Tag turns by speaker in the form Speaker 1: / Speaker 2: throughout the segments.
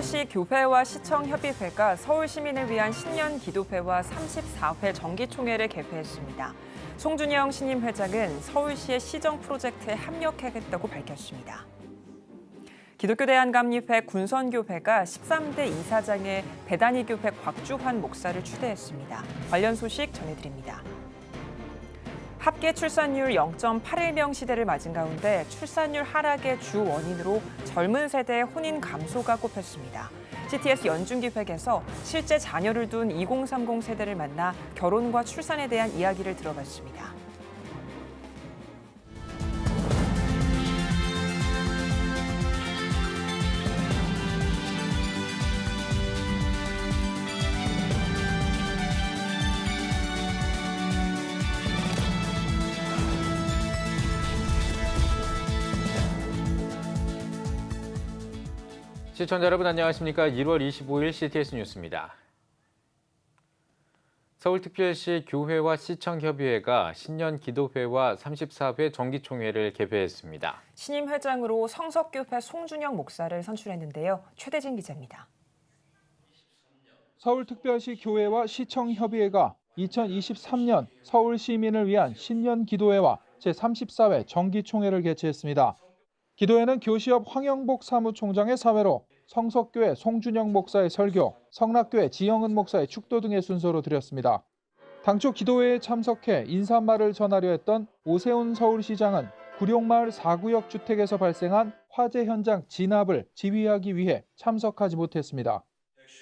Speaker 1: 특별시 교회와 시청협의회가 서울 시민을 위한 신년 기도회와 34회 정기총회를 개최했습니다. 송준영 신임 회장은 서울시의 시정 프로젝트에 합력하겠다고 밝혔습니다. 기독교 대한감리회 군선교회가 13대 이사장의 배다니교회 곽주환 목사를 추대했습니다. 관련 소식 전해드립니다. 합계 출산율 0.81명 시대를 맞은 가운데 출산율 하락의 주 원인으로 젊은 세대의 혼인 감소가 꼽혔습니다. CTS 연중기획에서 실제 자녀를 둔 2030 세대를 만나 결혼과 출산에 대한 이야기를 들어봤습니다.
Speaker 2: 시청자 여러분 안녕하십니까? 1월 25일 CTS 뉴스입니다. 서울특별시 교회와 시청협의회가 신년 기도회와 34회 정기총회를 개최했습니다.
Speaker 1: 신임 회장으로 성석교회 송준영 목사를 선출했는데요. 최대진 기자입니다.
Speaker 3: 서울특별시 교회와 시청협의회가 2023년 서울 시민을 위한 신년 기도회와 제34회 정기총회를 개최했습니다. 기도회는 교시협 황영복 사무총장의 사회로 성석교회 송준영 목사의 설교, 성락교회 지영은 목사의 축도 등의 순서로 드렸습니다. 당초 기도회에 참석해 인사말을 전하려 했던 오세훈 서울시장은 구룡마을 4구역 주택에서 발생한 화재 현장 진압을 지휘하기 위해 참석하지 못했습니다.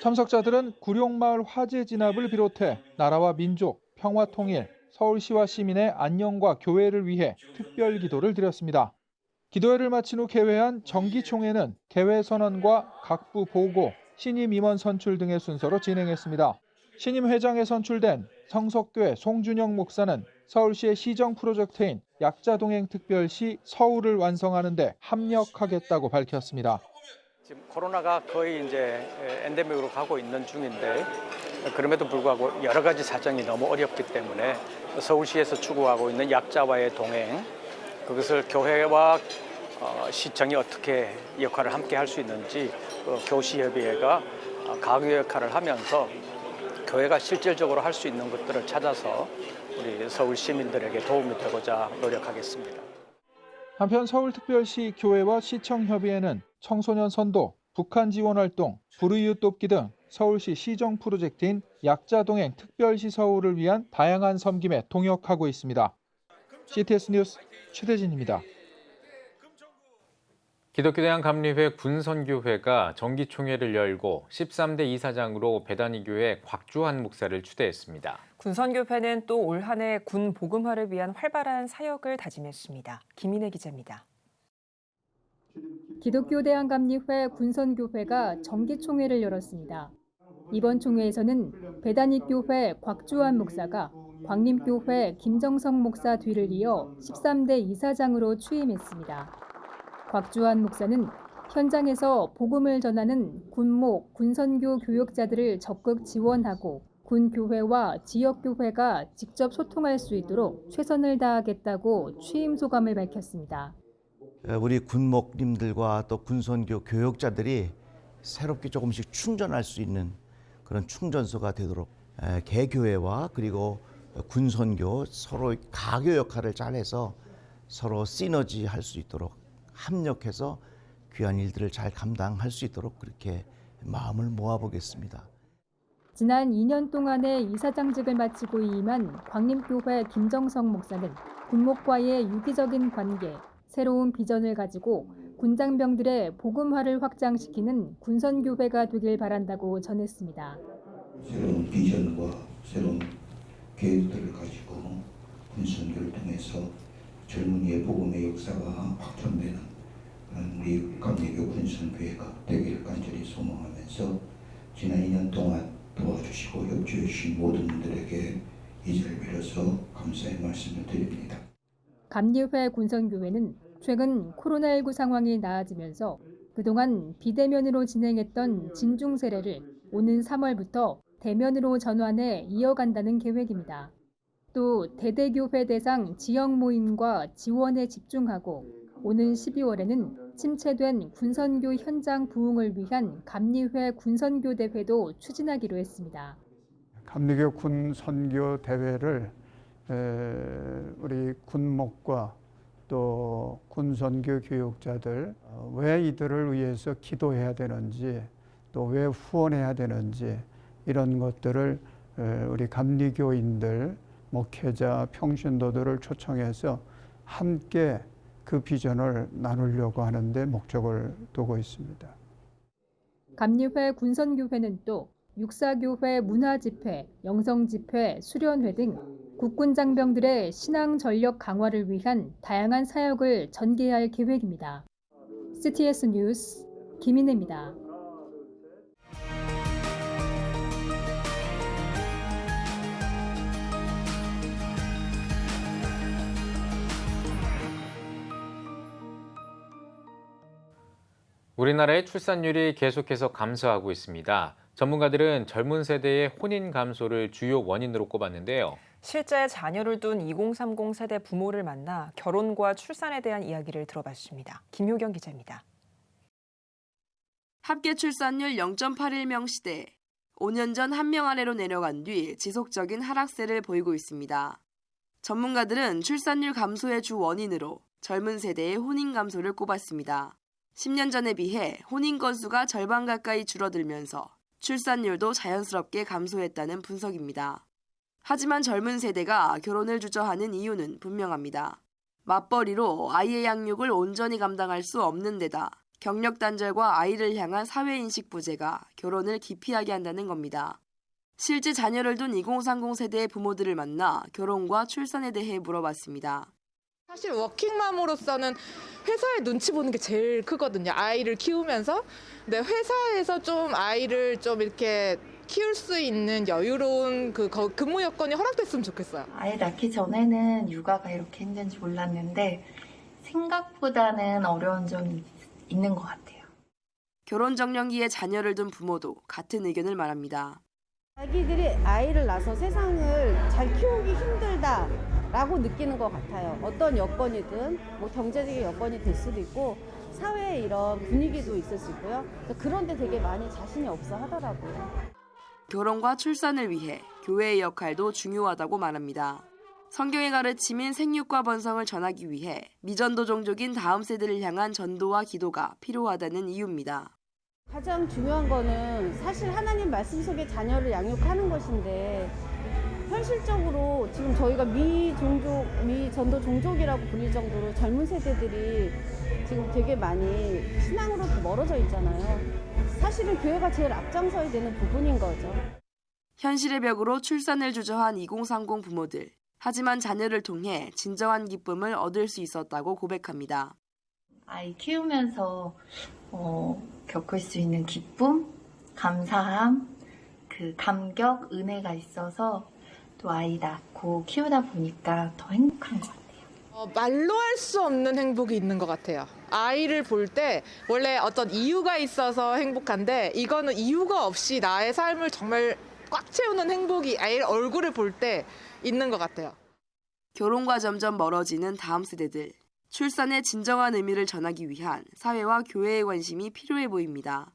Speaker 3: 참석자들은 구룡마을 화재 진압을 비롯해 나라와 민족, 평화 통일, 서울시와 시민의 안녕과 교회를 위해 특별 기도를 드렸습니다. 기도회를 마친 후 개회한 정기총회는 개회 선언과 각부 보고, 신임 임원 선출 등의 순서로 진행했습니다. 신임 회장에 선출된 성석교회 송준영 목사는 서울시의 시정 프로젝트인 약자동행 특별시 서울을 완성하는 데 합력하겠다고 밝혔습니다.
Speaker 4: 지금 코로나가 거의 이제 엔데믹으로 가고 있는 중인데 그럼에도 불구하고 여러 가지 사정이 너무 어렵기 때문에 서울시에서 추구하고 있는 약자와의 동행, 그것을 교회와 시청이 어떻게 역할을 함께 할 수 있는지 교시협의회가 가교 역할을 하면서 교회가 실질적으로 할 수 있는 것들을 찾아서 우리 서울 시민들에게 도움이 되고자 노력하겠습니다.
Speaker 3: 한편 서울특별시 교회와 시청협의회는 청소년 선도, 북한 지원 활동, 불우이웃 돕기 등 서울시 시정 프로젝트인 약자동행 특별시 서울을 위한 다양한 섬김에 동역하고 있습니다. CTS 뉴스 최대진입니다.
Speaker 2: 기독교 대한감리회 군선교회가 정기총회를 열고 13대 이사장으로 배다니교회 곽주환 목사를 추대했습니다.
Speaker 1: 군선교회는 또 올 한 해 군 복음화를 위한 활발한 사역을 다짐했습니다. 김인혜 기자입니다.
Speaker 5: 기독교 대한감리회 군선교회가 정기총회를 열었습니다. 이번 총회에서는 배다니교회 곽주환 목사가 광림교회 김정성 목사 뒤를 이어 13대 이사장으로 취임했습니다. 곽주환 목사는 현장에서 복음을 전하는 군목, 군선교 교역자들을 적극 지원하고 군교회와 지역교회가 직접 소통할 수 있도록 최선을 다하겠다고 취임 소감을 밝혔습니다.
Speaker 6: 우리 군목님들과 또 군선교 교역자들이 새롭게 조금씩 충전할 수 있는 그런 충전소가 되도록 개교회와 그리고 군선교 서로 가교 역할을 잘해서 서로 시너지 할 수 있도록 합력해서 귀한 일들을 잘 감당할 수 있도록 그렇게 마음을 모아보겠습니다.
Speaker 5: 지난 2년 동안의 이사장직을 마치고 이임한 광림교회 김정성 목사는 군목과의 유기적인 관계, 새로운 비전을 가지고 군장병들의 복음화를 확장시키는 군선교회가 되길 바란다고 전했습니다.
Speaker 7: 새로운 비전과 새로운 계획들을 가지고 군선교를 통해서 젊은이의 복음의 역사가 확장되는 그런 우리 감리교 군선교회가 되기를 간절히 소망하면서 지난 2년 동안 도와주시고 협조해 주신 모든 분들에게 이 자리를 빌어서 감사의 말씀을 드립니다.
Speaker 5: 감리회 군선교회는 최근 코로나19 상황이 나아지면서 그동안 비대면으로 진행했던 진중 세례를 오는 3월부터 대면으로 전환해 이어간다는 계획입니다. 또 대대교회 대상 지역 모임과 지원에 집중하고 오는 12월에는 침체된 군선교 현장 부흥을 위한 감리회 군선교 대회도 추진하기로 했습니다.
Speaker 8: 감리교 군선교 대회를 우리 군목과 또 군선교 교육자들 왜 이들을 위해서 기도해야 되는지 또 왜 후원해야 되는지 이런 것들을 우리 감리교인들, 목회자, 평신도들을 초청해서 함께 그 비전을 나누려고 하는데 목적을 두고 있습니다.
Speaker 5: 감리회 군선교회는 또 육사교회 문화집회, 영성집회, 수련회 등 국군 장병들의 신앙 전력 강화를 위한 다양한 사역을 전개할 계획입니다. CTS 뉴스 김인혜입니다.
Speaker 2: 우리나라의 출산율이 계속해서 감소하고 있습니다. 전문가들은 젊은 세대의 혼인 감소를 주요 원인으로 꼽았는데요.
Speaker 1: 실제 자녀를 둔 2030 세대 부모를 만나 결혼과 출산에 대한 이야기를 들어봤습니다. 김효경 기자입니다.
Speaker 9: 합계 출산율 0.81명 시대, 5년 전 1명 아래로 내려간 뒤 지속적인 하락세를 보이고 있습니다. 전문가들은 출산율 감소의 주 원인으로 젊은 세대의 혼인 감소를 꼽았습니다. 10년 전에 비해 혼인 건수가 절반 가까이 줄어들면서 출산율도 자연스럽게 감소했다는 분석입니다. 하지만 젊은 세대가 결혼을 주저하는 이유는 분명합니다. 맞벌이로 아이의 양육을 온전히 감당할 수 없는 데다 경력 단절과 아이를 향한 사회인식 부재가 결혼을 기피하게 한다는 겁니다. 실제 자녀를 둔 2030 세대의 부모들을 만나 결혼과 출산에 대해 물어봤습니다.
Speaker 10: 사실 워킹맘으로서는 회사에 눈치 보는 게 제일 크거든요. 아이를 키우면서. 근데 회사에서 좀 아이를 좀 이렇게 키울 수 있는 여유로운 그 근무 여건이 허락됐으면 좋겠어요.
Speaker 11: 아이 낳기 전에는 육아가 이렇게 힘든지 몰랐는데 생각보다는 어려운 점이 있는 것 같아요.
Speaker 9: 결혼 정년기에 자녀를 둔 부모도 같은 의견을 말합니다.
Speaker 12: 자기들이 아이를 낳아서 세상을 잘 키우기 힘들다라고 느끼는 것 같아요. 어떤 여건이든 뭐 경제적인 여건이 될 수도 있고 사회의 이런 분위기도 있을 수 있고요. 그런데 되게 많이 자신이 없어 하더라고요.
Speaker 9: 결혼과 출산을 위해 교회의 역할도 중요하다고 말합니다. 성경의 가르침인 생육과 번성을 전하기 위해 미전도 종족인 다음 세대를 향한 전도와 기도가 필요하다는 이유입니다.
Speaker 12: 가장 중요한 거는 사실 하나님 말씀 속에 자녀를 양육하는 것인데 현실적으로 지금 저희가 미전도 종족이라고 불릴 정도로 젊은 세대들이 지금 되게 많이 신앙으로부터 멀어져 있잖아요. 사실은 교회가 제일 앞장서야 되는 부분인 거죠.
Speaker 9: 현실의 벽으로 출산을 주저한 2030 부모들. 하지만 자녀를 통해 진정한 기쁨을 얻을 수 있었다고 고백합니다.
Speaker 11: 아이 키우면서 겪을 수 있는 기쁨, 감사함, 그 감격, 은혜가 있어서 또 아이 낳고 키우다 보니까 더 행복한 것 같아요.
Speaker 10: 말로 할 수 없는 행복이 있는 것 같아요. 아이를 볼 때 원래 어떤 이유가 있어서 행복한데 이거는 이유가 없이 나의 삶을 정말 꽉 채우는 행복이 아이 얼굴을 볼 때 있는 것 같아요.
Speaker 9: 결혼과 점점 멀어지는 다음 세대들. 출산의 진정한 의미를 전하기 위한 사회와 교회의 관심이 필요해 보입니다.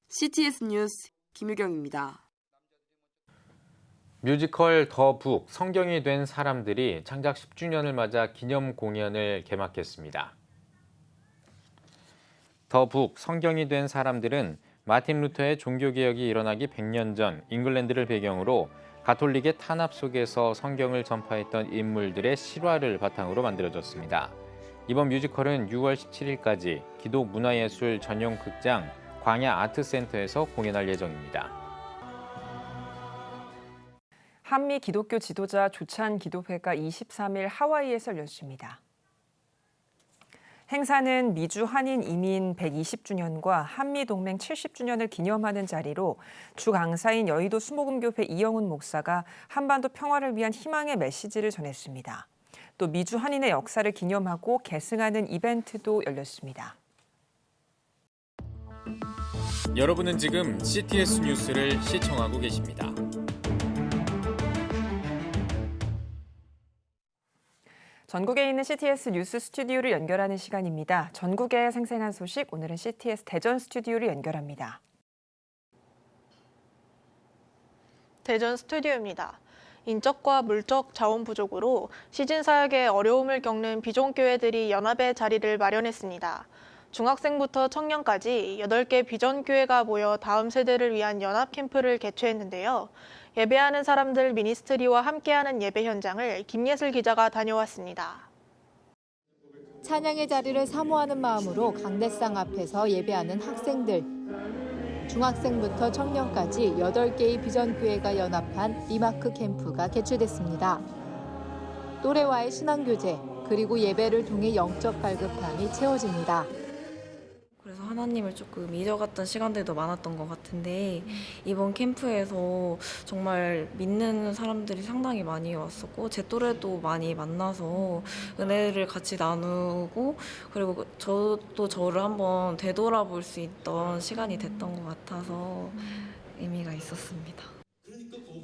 Speaker 9: CTS 뉴스 김유경입니다.
Speaker 2: 뮤지컬 더 북 성경이 된 사람들이 창작 10주년을 맞아 기념 공연을 개막했습니다. 더 북 성경이 된 사람들은 마틴 루터의 종교개혁이 일어나기 100년 전 잉글랜드를 배경으로 가톨릭의 탄압 속에서 성경을 전파했던 인물들의 실화를 바탕으로 만들어졌습니다. 이번 뮤지컬은 6월 17일까지 기독문화예술 전용 극장 광야 아트센터에서 공연할 예정입니다.
Speaker 1: 한미 기독교 지도자 조찬 기도회가 23일 하와이에서 열렸습니다. 행사는 미주 한인 이민 120주년과 한미동맹 70주년을 기념하는 자리로 주 강사인 여의도 수목음교회 이영훈 목사가 한반도 평화를 위한 희망의 메시지를 전했습니다. 또 미주 한인의 역사를 기념하고 계승하는 이벤트도 열렸습니다.
Speaker 2: 여러분은 지금 CTS 뉴스를 시청하고 계십니다.
Speaker 1: 전국에 있는 CTS 뉴스 스튜디오를 연결하는 시간입니다. 전국의 생생한 소식, 오늘은 CTS 대전 스튜디오를 연결합니다.
Speaker 13: 대전 스튜디오입니다. 인적과 물적 자원 부족으로 시즌 사역에 어려움을 겪는 비전교회들이 연합의 자리를 마련했습니다. 중학생부터 청년까지 8개 비전교회가 모여 다음 세대를 위한 연합 캠프를 개최했는데요. 예배하는 사람들 미니스트리와 함께하는 예배 현장을 김예슬 기자가 다녀왔습니다.
Speaker 14: 찬양의 자리를 사모하는 마음으로 강대상 앞에서 예배하는 학생들. 중학생부터 청년까지 8개의 비전교회가 연합한 리마크 캠프가 개최됐습니다. 또래와의 신앙교제, 그리고 예배를 통해 영적 갈급함이 채워집니다.
Speaker 15: 그래서 하나님을 조금 잊어갔던 시간들도 많았던 것 같은데 이번 캠프에서 정말 믿는 사람들이 상당히 많이 왔었고 제 또래도 많이 만나서 은혜를 같이 나누고 그리고 저도 저를 한번 되돌아볼 수 있던 시간이 됐던 것 같아서 의미가 있었습니다.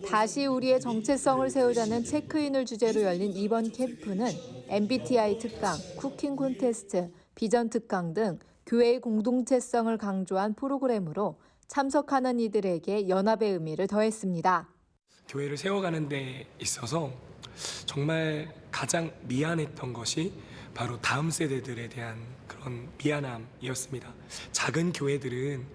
Speaker 14: 다시 우리의 정체성을 세우자는 체크인을 주제로 열린 이번 캠프는 MBTI 특강, 쿠킹 콘테스트, 비전 특강 등 교회의 공동체성을 강조한 프로그램으로 참석하는 이들에게 연합의 의미를 더했습니다.
Speaker 16: 교회를 세워가는 데 있어서 정말 가장 미안했던 것이 바로 다음 세대들에 대한 그런 미안함이었습니다. 작은 교회들은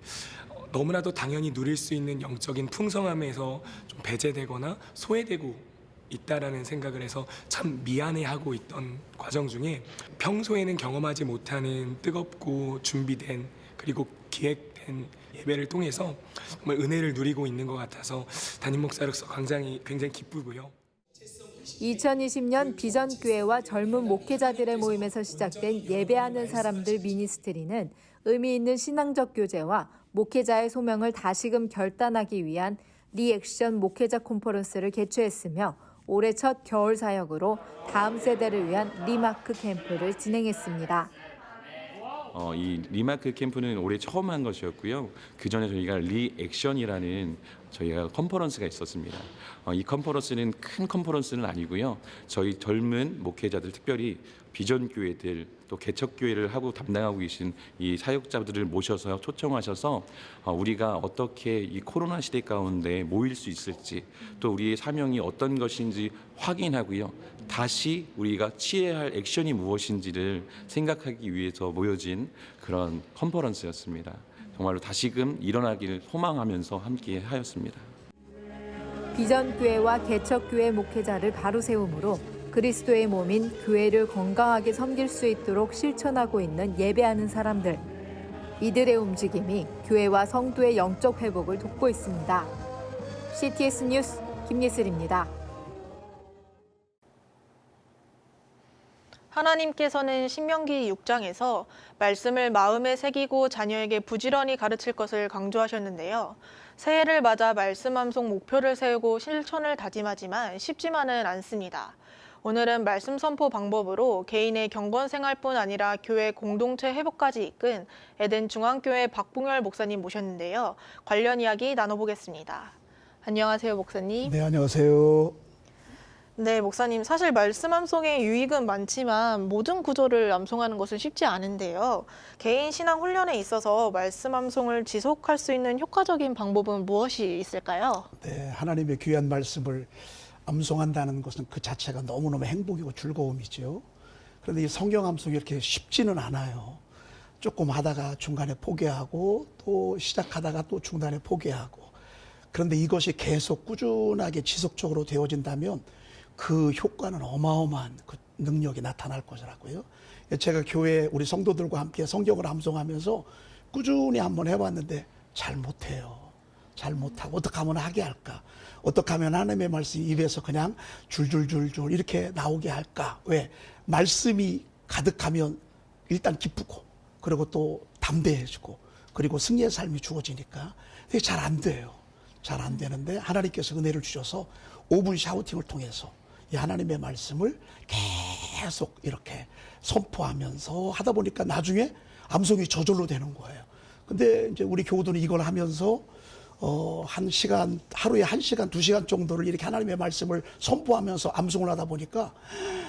Speaker 16: 너무나도 당연히 누릴 수 있는 영적인 풍성함에서 좀 배제되거나 소외되고 있다라는 생각을 해서 참 미안해하고 있던 과정 중에 평소에는 경험하지 못하는 뜨겁고 준비된 그리고 기획된 예배를 통해서 정말 은혜를 누리고 있는 것 같아서 담임 목사로서 굉장히 기쁘고요.
Speaker 14: 2020년 비전교회와 젊은 목회자들의 모임에서 시작된 예배하는 사람들 미니스트리는 의미 있는 신앙적 교제와 목회자의 소명을 다시금 결단하기 위한 리액션 목회자 컨퍼런스를 개최했으며 올해 첫 겨울 사역으로 다음 세대를 위한 리마크 캠프를 진행했습니다.
Speaker 17: 이 리마크 캠프는 올해 처음 한 것이었고요. 그 전에 저희가 리액션이라는 저희가 컨퍼런스가 있었습니다. 이 컨퍼런스는 큰 컨퍼런스는 아니고요. 저희 젊은 목회자들, 특별히 비전교회들 또 개척교회를 하고 담당하고 계신 이 사역자들을 모셔서 초청하셔서 우리가 어떻게 이 코로나 시대 가운데 모일 수 있을지 또 우리의 사명이 어떤 것인지 확인하고요. 다시 우리가 취해야 할 액션이 무엇인지를 생각하기 위해서 모여진 그런 컨퍼런스였습니다. 정말로 다시금 일어나기를 소망하면서 함께 하였습니다.
Speaker 14: 비전교회와 개척교회 목회자를 바로 세움으로 그리스도의 몸인 교회를 건강하게 섬길 수 있도록 실천하고 있는 예배하는 사람들. 이들의 움직임이 교회와 성도의 영적 회복을 돕고 있습니다. CTS 뉴스 김예슬입니다.
Speaker 13: 하나님께서는 신명기 6장에서 말씀을 마음에 새기고 자녀에게 부지런히 가르칠 것을 강조하셨는데요. 새해를 맞아 말씀 암송 목표를 세우고 실천을 다짐하지만 쉽지만은 않습니다. 오늘은 말씀 선포 방법으로 개인의 경건 생활뿐 아니라 교회 공동체 회복까지 이끈 에덴 중앙교회 박봉열 목사님 모셨는데요. 관련 이야기 나눠보겠습니다. 안녕하세요, 목사님.
Speaker 18: 네, 안녕하세요.
Speaker 13: 네, 목사님. 사실 말씀 암송의 유익은 많지만 모든 구절을 암송하는 것은 쉽지 않은데요. 개인 신앙 훈련에 있어서 말씀 암송을 지속할 수 있는 효과적인 방법은 무엇이 있을까요?
Speaker 18: 네, 하나님의 귀한 말씀을 암송한다는 것은 그 자체가 너무너무 행복이고 즐거움이죠. 그런데 이 성경 암송이 이렇게 쉽지는 않아요. 조금 하다가 중간에 포기하고 또 시작하다가 또 중간에 포기하고. 그런데 이것이 계속 꾸준하게 지속적으로 되어진다면 그 효과는 어마어마한 그 능력이 나타날 것이라고요. 제가 교회 우리 성도들과 함께 성경을 암송하면서 꾸준히 한번 해봤는데 잘 못해요. 잘 못하고 어떻게 하면 하게 할까? 어떻게 하면 하나님의 말씀이 입에서 그냥 줄줄줄줄 이렇게 나오게 할까? 왜? 말씀이 가득하면 일단 기쁘고 그리고 또 담대해지고 그리고 승리의 삶이 주어지니까 그게 잘 안 돼요. 잘 안 되는데 하나님께서 은혜를 주셔서 5분 샤우팅을 통해서 이 하나님의 말씀을 계속 이렇게 선포하면서 하다 보니까 나중에 암송이 저절로 되는 거예요. 근데 이제 우리 교우들은 이걸 하면서 한 시간, 하루에 1시간, 2시간 정도를 이렇게 하나님의 말씀을 선포하면서 암송을 하다 보니까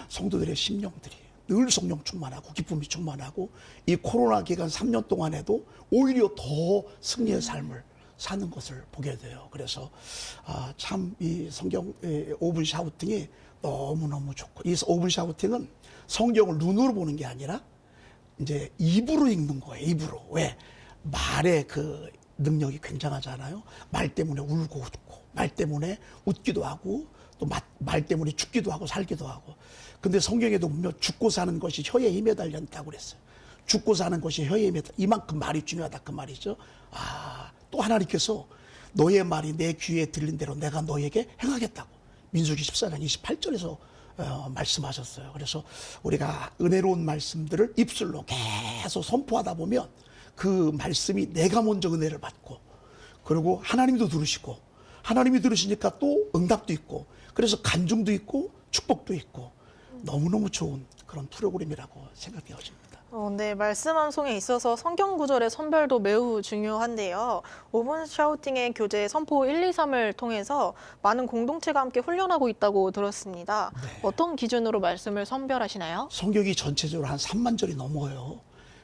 Speaker 18: 성도들의 심령들이 늘 성령 충만하고 기쁨이 충만하고 이 코로나 기간 3년 동안에도 오히려 더 승리의 삶을 사는 것을 보게 돼요. 그래서 참 이 성경 5분 샤우팅이 너무너무 좋고, 이 5분 샤우팅은 성경을 눈으로 보는 게 아니라 이제 입으로 읽는 거예요. 입으로. 왜? 말의 그 능력이 굉장하잖아요. 말 때문에 울고 웃고, 말 때문에 웃기도 하고, 또 말 때문에 죽기도 하고 살기도 하고. 근데 성경에도 보면 죽고 사는 것이 혀에 힘에 달렸다고 그랬어요. 죽고 사는 것이 혀에 힘에 이만큼 말이 중요하다 그 말이죠. 또 하나님께서 너의 말이 내 귀에 들린 대로 내가 너에게 행하겠다고 민수기 14장 28절에서 말씀하셨어요. 그래서 우리가 은혜로운 말씀들을 입술로 계속 선포하다 보면 그 말씀이 내가 먼저 은혜를 받고, 그리고 하나님도 들으시고, 하나님이 들으시니까 또 응답도 있고, 그래서 간증도 있고 축복도 있고 너무너무 좋은 그런 프로그램이라고 생각되어집니다.
Speaker 13: 네, 말씀 암송에 있어서 성경 구절의 선별도 매우 중요한데요. 5분 샤우팅의 교재 선포 1, 2, 3을 통해서 많은 공동체가 함께 훈련하고 있다고 들었습니다.
Speaker 18: 네.
Speaker 13: 어떤 기준으로 말씀을 선별하시나요?
Speaker 18: 성경이 전체적으로 한 3만 절이 넘어요.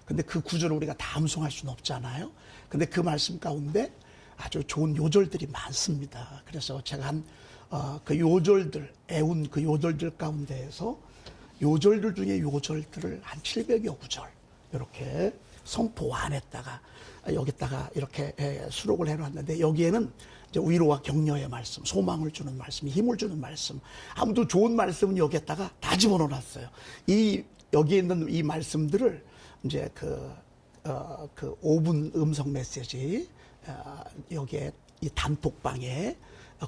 Speaker 18: 근데 그 구절을 우리가 다 암송할 수는 없잖아요. 근데 그 말씀 가운데 아주 좋은 요절들이 많습니다. 그래서 제가 그 요절들, 애운 그 요절들 가운데에서 요절들 중에 요절들을 한 700여 구절 이렇게 선포 안에다가 여기다가 이렇게 수록을 해놨는데, 여기에는 이제 위로와 격려의 말씀, 소망을 주는 말씀, 힘을 주는 말씀, 아무도 좋은 말씀은 여기에다가 다 집어넣어놨어요. 여기에 있는 이 말씀들을 이제 그 5분 음성 메시지 여기에 이 단톡방에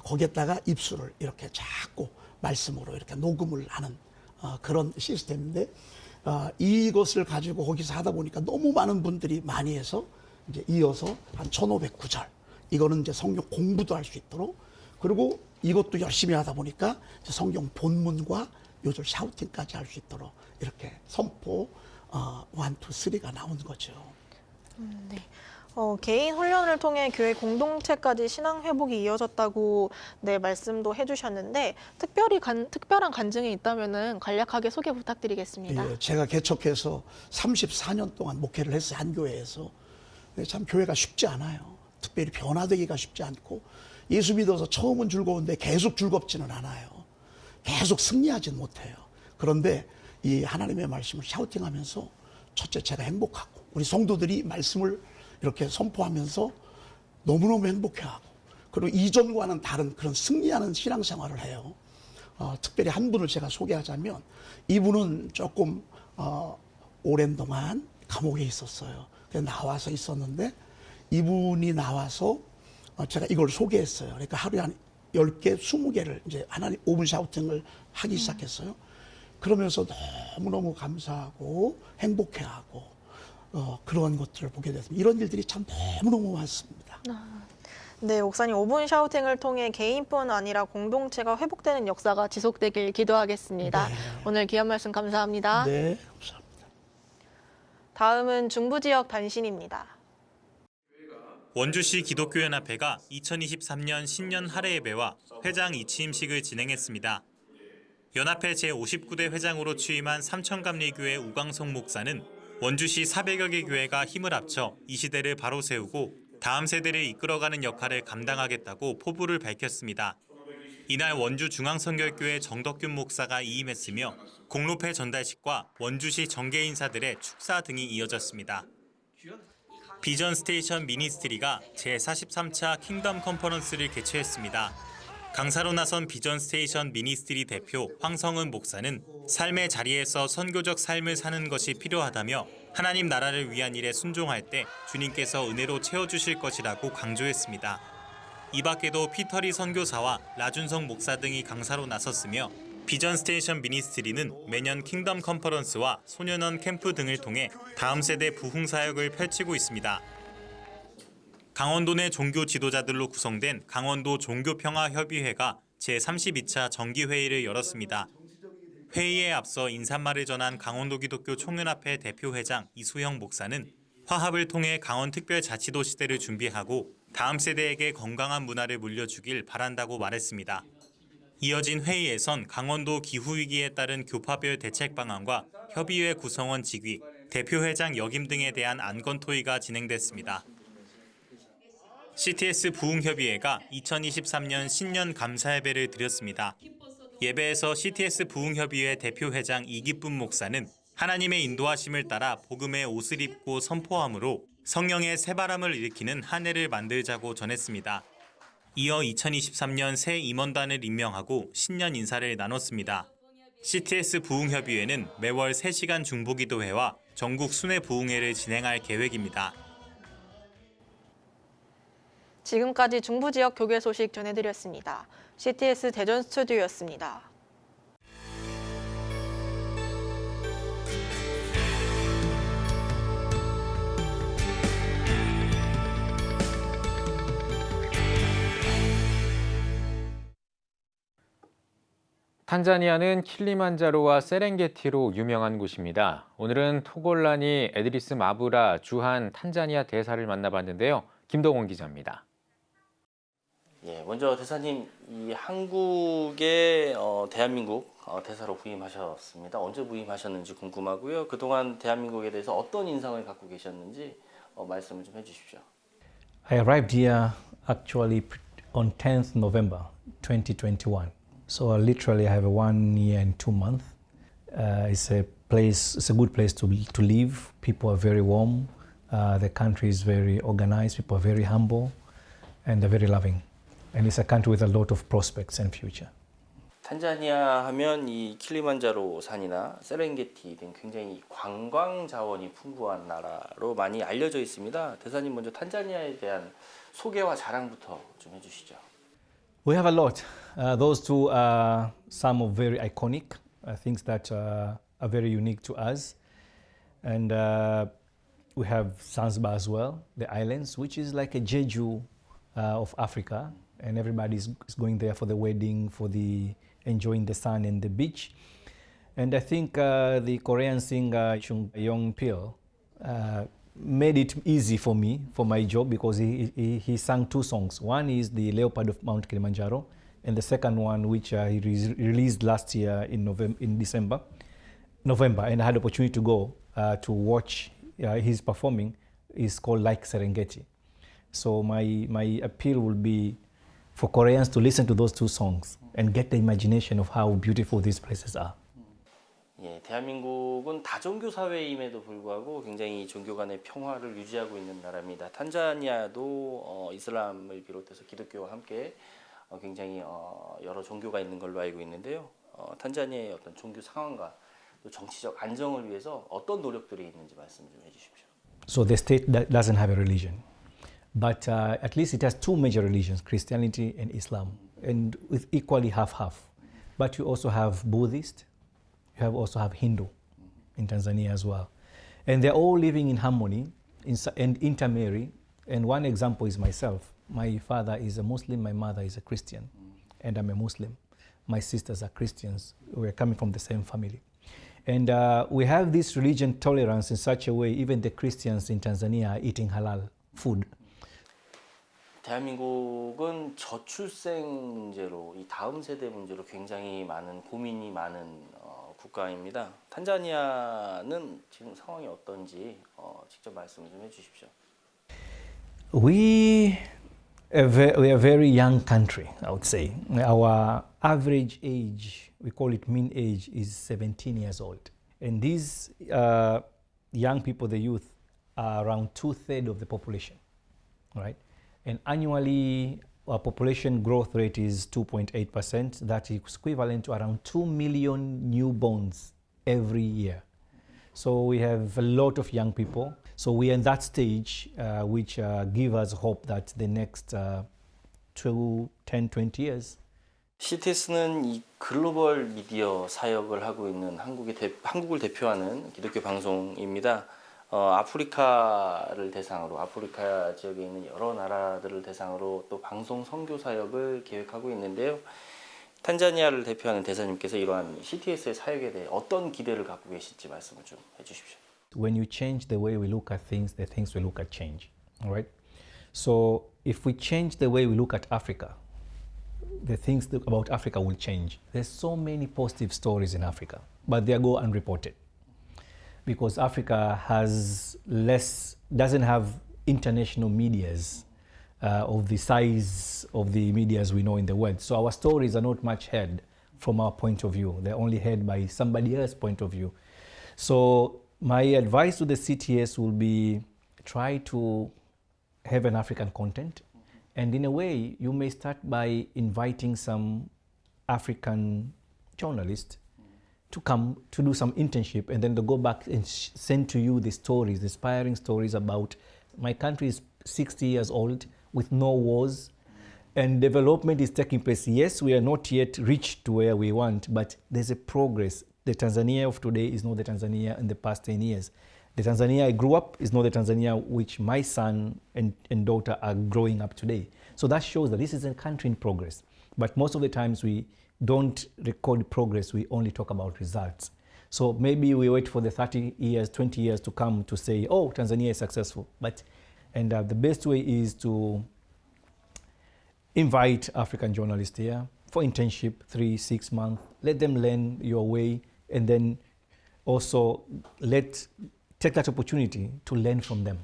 Speaker 18: 거기에다가 입술을 이렇게 자꾸 말씀으로 이렇게 녹음을 하는 그런 시스템인데, 이것을 가지고 거기서 하다 보니까 너무 많은 분들이 많이 해서 이제 이어서 한 1500구절, 이거는 이제 성경 공부도 할 수 있도록, 그리고 이것도 열심히 하다 보니까 이제 성경 본문과 요절 샤우팅까지 할 수 있도록 이렇게 선포 1, 2, 3가 나온 거죠.
Speaker 13: 네. 개인 훈련을 통해 교회 공동체까지 신앙 회복이 이어졌다고 말씀도 해주셨는데, 특별한 간증이 있다면 간략하게 소개 부탁드리겠습니다.
Speaker 18: 예, 제가 개척해서 34년 동안 목회를 했어요, 한 교회에서. 근데 참 교회가 쉽지 않아요. 특별히 변화되기가 쉽지 않고, 예수 믿어서 처음은 즐거운데 계속 즐겁지는 않아요. 계속 승리하지는 못해요. 그런데 이 하나님의 말씀을 샤우팅하면서 첫째 제가 행복하고, 우리 성도들이 말씀을 이렇게 선포하면서 너무너무 행복해하고, 그리고 이전과는 다른 그런 승리하는 신앙생활을 해요. 특별히 한 분을 제가 소개하자면, 이분은 조금 오랜 동안 감옥에 있었어요. 그래서 나와서 있었는데, 이분이 나와서 제가 이걸 소개했어요. 그러니까 하루에 한 10개, 20개를 이제 하나님 5분 샤우팅을 하기 시작했어요. 그러면서 너무너무 감사하고 행복해하고 그런 것들을 보게 됐습니다. 이런 일들이 참 너무너무 많습니다.
Speaker 13: 네, 목사님 5분 샤우팅을 통해 개인뿐 아니라 공동체가 회복되는 역사가 지속되길 기도하겠습니다.
Speaker 18: 네.
Speaker 13: 오늘 귀한 말씀 감사합니다.
Speaker 18: 네, 감사합니다.
Speaker 13: 다음은 중부 지역 단신입니다.
Speaker 19: 원주시 기독교연합회가 2023년 신년 할애 예배와 회장 이취임식을 진행했습니다. 연합회 제59대 회장으로 취임한 삼천감리교회 우광석 목사는 원주시 400여 개 교회가 힘을 합쳐 이 시대를 바로 세우고 다음 세대를 이끌어가는 역할을 감당하겠다고 포부를 밝혔습니다. 이날 원주 중앙선결교회 정덕균 목사가 이임했으며 공로패 전달식과 원주시 정계 인사들의 축사 등이 이어졌습니다. 비전 스테이션 미니스트리가 제43차 킹덤 컨퍼런스를 개최했습니다. 강사로 나선 비전 스테이션 미니스트리 대표 황성은 목사는 삶의 자리에서 선교적 삶을 사는 것이 필요하다며 하나님 나라를 위한 일에 순종할 때 주님께서 은혜로 채워주실 것이라고 강조했습니다. 이 밖에도 피터리 선교사와 라준성 목사 등이 강사로 나섰으며 비전 스테이션 미니스트리는 매년 킹덤 컨퍼런스와 소년원 캠프 등을 통해 다음 세대 부흥 사역을 펼치고 있습니다. 강원도 내 종교 지도자들로 구성된 강원도 종교평화협의회가 제32차 정기회의를 열었습니다. 회의에 앞서 인사말을 전한 강원도 기독교 총연합회 대표회장 이수형 목사는 화합을 통해 강원특별자치도 시대를 준비하고 다음 세대에게 건강한 문화를 물려주길 바란다고 말했습니다. 이어진 회의에선 강원도 기후위기에 따른 교파별 대책 방안과 협의회 구성원 직위, 대표회장 역임 등에 대한 안건토의가 진행됐습니다. CTS 부흥협의회가 2023년 신년 감사 예배를 드렸습니다. 예배에서 CTS 부흥협의회 대표회장 이기쁨 목사는 하나님의 인도하심을 따라 복음의 옷을 입고 선포함으로 성령의 새바람을 일으키는 한 해를 만들자고 전했습니다. 이어 2023년 새 임원단을 임명하고 신년 인사를 나눴습니다. CTS 부흥협의회는 매월 3시간 중보기도회와 전국 순회 부흥회를 진행할 계획입니다.
Speaker 13: 지금까지 중부지역 교계 소식 전해드렸습니다. CTS 대전 스튜디오였습니다.
Speaker 2: 탄자니아는 킬리만자로와 세렝게티로 유명한 곳입니다. 오늘은 토골라니 에드리스 마브라 주한 탄자니아 대사를 만나봤는데요. 김동원 기자입니다.
Speaker 20: 예, 먼저 대사님, 이 한국의 대한민국 대사로 부임하셨습니다. 언제 부임하셨는지 궁금하고요. 그동안 대한민국에 대해서 어떤 인상을 갖고 계셨는지 말씀을 좀 해주십시오.
Speaker 21: I arrived here actually on 10th November 2021. So literally I have 1 year and 2 months. It's a good place to live. People are very warm. The country is very organized. People are very humble and they're very loving. And it's a country with a lot of prospects and future.
Speaker 20: 탄자니아 하면 이 킬리만자로 산이나 세렝게티 등 굉장히 관광 자원이 풍부한 나라로 많이 알려져 있습니다. 대사님 먼저 탄자니아에 대한 소개와 자랑부터 좀 해주시죠.
Speaker 21: We have a lot. Those two are some of very iconic things that are very unique to us. And we have Zanzibar as well, the islands, which is like a Jeju of Africa. And everybody is going there for the wedding, for the enjoying the sun and the beach. And I think the Korean singer Chung Yong-pil made it easy for me, for my job, because he sang 2 songs. One is the Leopard of Mount Kilimanjaro, and the second one, which he released last year in November, and I had the opportunity to go to watch his performing, is called Like Serengeti. So my appeal will be for Koreans to listen to those 2 songs and get the imagination of how beautiful these places are.
Speaker 20: 예, 대한민국은 다종교 사회임에도 불구하고 굉장히 종교 간의 평화를 유지하고 있는 나라입니다. 탄자니아도 이슬람을 비롯해서 기독교와 함께 굉장히 여러 종교가 있는 걸로 알고 있는데요. 탄자니아의 어떤 종교 상황과 또 정치적 안정을 위해서 어떤 노력들이 있는지 말씀 좀 해주십시오.
Speaker 21: So the state doesn't have a religion, but at least it has 2 major religions, Christianity and Islam, and with equally half-half. But you also have Buddhist. You also have Hindu in Tanzania as well. And they're all living in harmony and intermarry. And one example is myself. My father is a Muslim, my mother is a Christian, and I'm a Muslim. My sisters are Christians. We're coming from the same family. And we have this religion tolerance in such a way, even the Christians in Tanzania are eating halal food.
Speaker 20: 대한민국은 저출생 문제로, 이 다음 세대 문제로 굉장히 많은 고민이 많은 국가입니다. 탄자니아는 지금 상황이 어떤지 직접 말씀을 좀 해주십시오.
Speaker 21: We are a very young country, I would say. Our average age, we call it mean age, is 17 years old. And these young people, the youth, are around 2/3 of the population, right? And annually, our population growth rate is 2.8%. That is equivalent to around 2 million newborns every year. So we have a lot of young people. So we are in that stage, which give us hope that the next 10, 20 years.
Speaker 20: CTS는 이 글로벌 미디어 사역을 하고 있는 한국을 대표하는 기독교 방송입니다. 아프리카를 대상으로, 아프리카 지역에 있는 여러 나라들을 대상으로 또 방송 선교 사역을 계획하고 있는데요. 탄자니아를 대표하는 대사님께서 이러한 CTS의 사역에 대해 어떤 기대를 갖고 계실지 말씀을 좀
Speaker 21: When you change the way we look at things, the things we look at change, all right? So if we change the way we look at Africa, the things about Africa will change. There's so many positive stories in Africa, but they go unreported because Africa doesn't have international medias of the size of the medias we know in the world. So our stories are not much heard from our point of view. They're only heard by somebody else's point of view. So my advice to the CTS will be try to have an African content. And in a way, you may start by inviting some African journalists to come to do some internship, and then to go back and send to you the stories, the inspiring stories about my country is 60 years old with no wars, and development is taking place. Yes, we are not yet reached to where we want, but there's a progress. The Tanzania of today is not the Tanzania in the past 10 years. The Tanzania I grew up is not the Tanzania which my son and daughter are growing up today. So that shows that this is a country in progress. But most of the times we don't record progress, we only talk about results. So maybe we wait for the 30 years, 20 years to come to say, oh, Tanzania is successful. The best way is to invite African journalists here for internship, 3-6 months. Let them learn your way, and then also take that opportunity to learn from them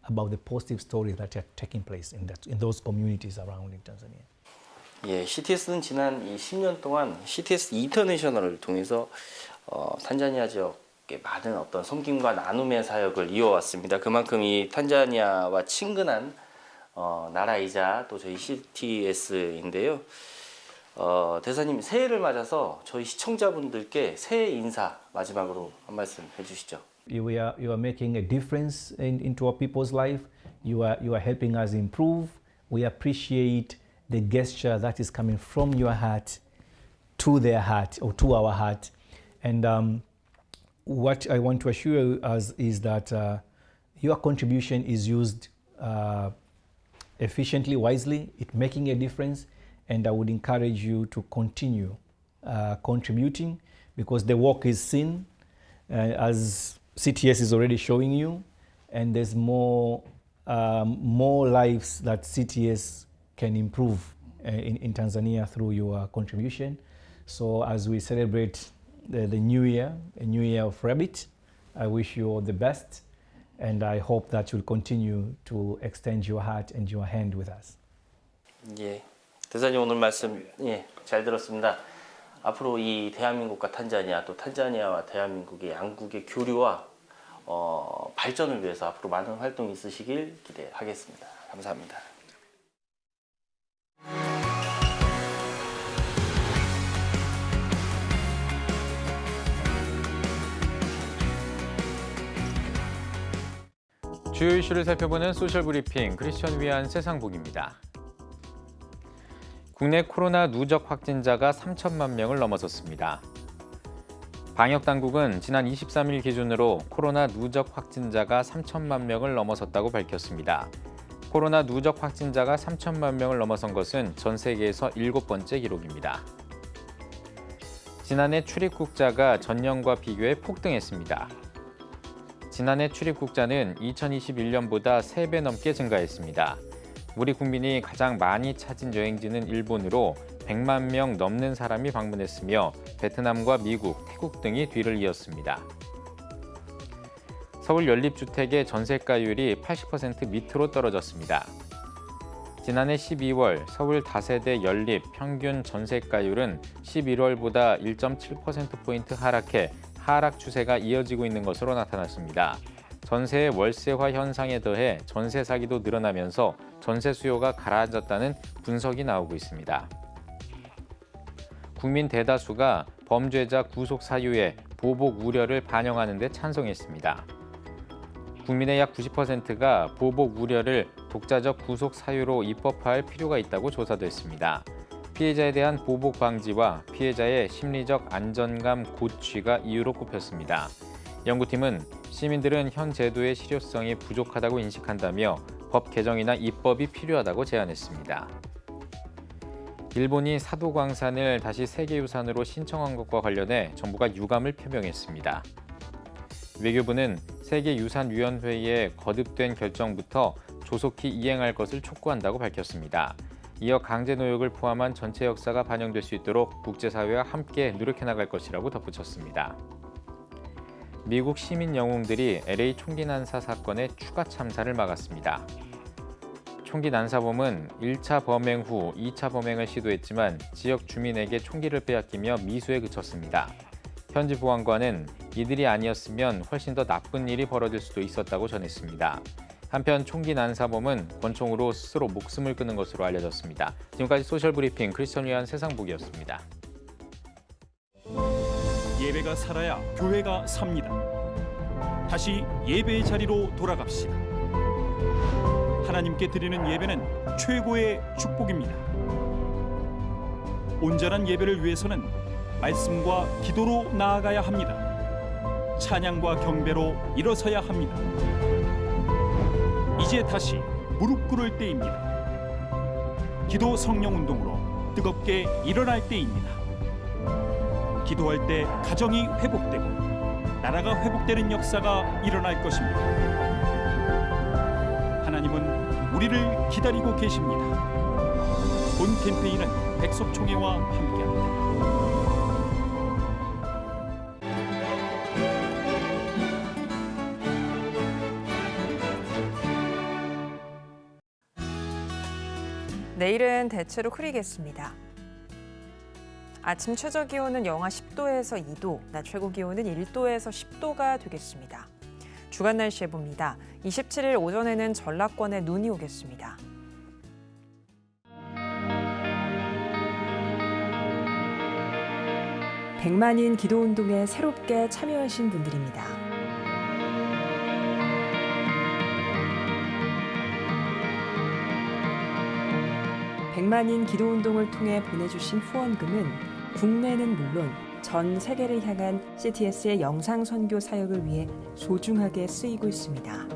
Speaker 21: about the positive stories that are taking place in those communities around in Tanzania.
Speaker 20: 예, CTS는 지난 이 10년 동안 CTS 인터내셔널을 통해서 탄자니아 지역에 많은 어떤 섬김과 나눔의 사역을 이어왔습니다. 그만큼 이 탄자니아와 친근한 나라이자 또 저희 CTS인데요. 대사님, 새해를 맞아서 저희 시청자분들께 새해 인사 마지막으로 한 말씀 해주시죠.
Speaker 21: You are making a difference into our people's life. You are helping us improve. We appreciate the gesture that is coming from your heart to their heart or to our heart. And what I want to assure us is that your contribution is used efficiently, wisely. It's making a difference. And I would encourage you to continue contributing, because the work is seen as CTS is already showing you, and there's more lives that CTS can improve in Tanzania through your contribution. So as we celebrate the new year, a new year of Rabbit, I wish you all the best, and I hope that you'll continue to extend your heart and your hand with us.
Speaker 20: 예, 대사님 오늘 말씀 잘 들었습니다. 앞으로 이 대한민국과 탄자니아, 또 탄자니아와 대한민국의 양국의 교류와 발전을 위해서 앞으로 많은 활동이 있으시길 기대하겠습니다. 감사합니다.
Speaker 2: 주요 이슈를 살펴보는 소셜 브리핑 크리스천 위안 세상복입니다. 국내 코로나 누적 확진자가 3천만 명을 넘어섰습니다. 방역당국은 지난 23일 기준으로 코로나 누적 확진자가 3천만 명을 넘어섰다고 밝혔습니다. 코로나 누적 확진자가 3천만 명을 넘어선 것은 전 세계에서 7번째 기록입니다. 지난해 출입국자가 전년과 비교해 폭등했습니다. 지난해 출입국자는 2021년보다 3배 넘게 증가했습니다. 우리 국민이 가장 많이 찾은 여행지는 일본으로 100만 명 넘는 사람이 방문했으며 베트남과 미국, 태국 등이 뒤를 이었습니다. 서울 연립주택의 전세가율이 80% 밑으로 떨어졌습니다. 지난해 12월 서울 다세대 연립 평균 전세가율은 11월보다 1.7%포인트 하락해 하락 추세가 이어지고 있는 것으로 나타났습니다. 전세의 월세화 현상에 더해 전세 사기도 늘어나면서 전세 수요가 가라앉았다는 분석이 나오고 있습니다. 국민 대다수가 범죄자 구속 사유에 보복 우려를 반영하는 데 찬성했습니다. 국민의 약 90%가 보복 우려를 독자적 구속 사유로 입법화할 필요가 있다고 조사됐습니다. 피해자에 대한 보복 방지와 피해자의 심리적 안정감 고취가 이유로 꼽혔습니다. 연구팀은 시민들은 현 제도의 실효성이 부족하다고 인식한다며 법 개정이나 입법이 필요하다고 제안했습니다. 일본이 사도광산을 다시 세계유산으로 신청한 것과 관련해 정부가 유감을 표명했습니다. 외교부는 세계유산위원회의 거듭된 결정부터 조속히 이행할 것을 촉구한다고 밝혔습니다. 이어 강제노역을 포함한 전체 역사가 반영될 수 있도록 국제사회와 함께 노력해 나갈 것이라고 덧붙였습니다. 미국 시민 영웅들이 LA 총기 난사 사건의 추가 참사를 막았습니다. 총기 난사범은 1차 범행 후 2차 범행을 시도했지만 지역 주민에게 총기를 빼앗기며 미수에 그쳤습니다. 현지 보안관은 이들이 아니었으면 훨씬 더 나쁜 일이 벌어질 수도 있었다고 전했습니다. 한편 총기 난사범은 권총으로 스스로 목숨을 끊은 것으로 알려졌습니다. 지금까지 소셜브리핑 크리스천 위한 세상보기였습니다.
Speaker 4: 예배가 살아야 교회가 삽니다. 다시 예배의 자리로 돌아갑시다. 하나님께 드리는 예배는 최고의 축복입니다. 온전한 예배를 위해서는 말씀과 기도로 나아가야 합니다. 찬양과 경배로 일어서야 합니다. 이제 다시 무릎 꿇을 때입니다. 기도 성령 운동으로 뜨겁게 일어날 때입니다. 기도할 때 가정이 회복되고 나라가 회복되는 역사가 일어날 것입니다. 하나님은 우리를 기다리고 계십니다. 본 캠페인은 백석총회와 함께합니다.
Speaker 1: 내일은 대체로 흐리겠습니다. 아침 최저 기온은 영하 10도에서 2도, 낮 최고 기온은 1도에서 10도가 되겠습니다. 주간 날씨 해봅니다. 27일 오전에는 전라권에 눈이 오겠습니다. 백만인 기도운동에 새롭게 참여하신 분들입니다. 백만인 기도운동을 통해 보내주신 후원금은 국내는 물론 전 세계를 향한 CTS의 영상 선교 사역을 위해 소중하게 쓰이고 있습니다.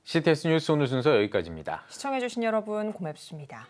Speaker 2: CTS 뉴스 오늘 순서 여기까지입니다.
Speaker 1: 시청해주신 여러분 고맙습니다.